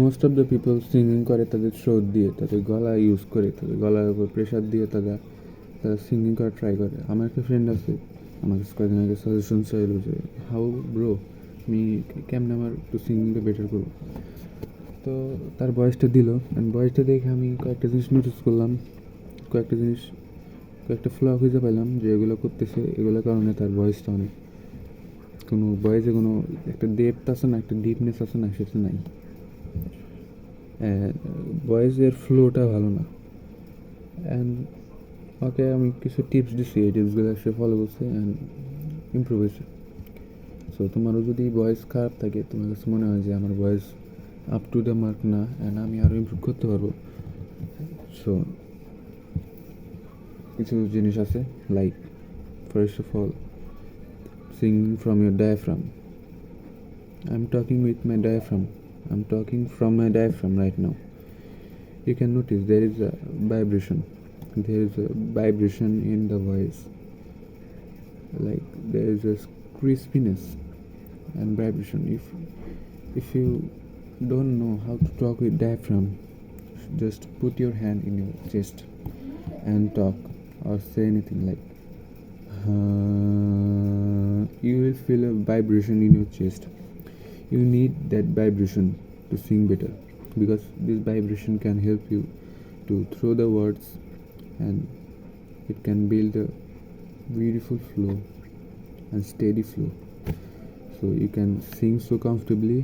Most of the people singing করে তাদের throat দিয়ে, তাদের গলা ইউজ করে, তাদের গলার উপর প্রেশার দিয়ে তারা সিঙ্গিং করা ট্রাই করে। আমার একটা ফ্রেন্ড আছে, আমার কাছে কয়েকদিন আগে সাজেশন চাইল যে হাউ ব্রো আমি কেমন আমার একটু সিঙ্গিংটা বেটার করবো। তো তার ভয়েসটা দিল, অ্যান্ড ভয়েসটা দেখে আমি কয়েকটা জিনিস নোটিস করলাম, কয়েকটা ফ্ল খুঁজে পেলাম যে এগুলো করতেছে, এগুলোর কারণে তার ভয়েসটা অনেক কোনো ভয়েসে কোনো একটা ডেপথ আছে না, একটা ডিপনেস আছে না, সেটা নাই। ভয়েসের ফ্লোটা ভালো না। অ্যান্ড ওকে আমি কিছু টিপস দিচ্ছি, এই টিপসগুলো সে ফলো করছে অ্যান্ড ইমপ্রুভ হয়েছে। সো তোমারও যদি ভয়েস খারাপ থাকে, তোমার কাছে মনে হয় যে আমার voice up to the mark না অ্যান্ড আমি আরও ইমপ্রুভ করতে পারবো, সো কিছু জিনিস আছে, like first of all singing from your diaphragm. I'm talking with my diaphragm. I'm talking from my diaphragm right now. You can notice there is a vibration. There is a vibration in the voice. Like there is a crispiness and vibration. If you don't know how to talk with diaphragm, just put your hand in your chest and talk or say anything like you will feel a vibration in your chest. You need that vibration to sing better, because this vibration can help you to throw the words, and it can build a beautiful flow and steady flow, so you can sing so comfortably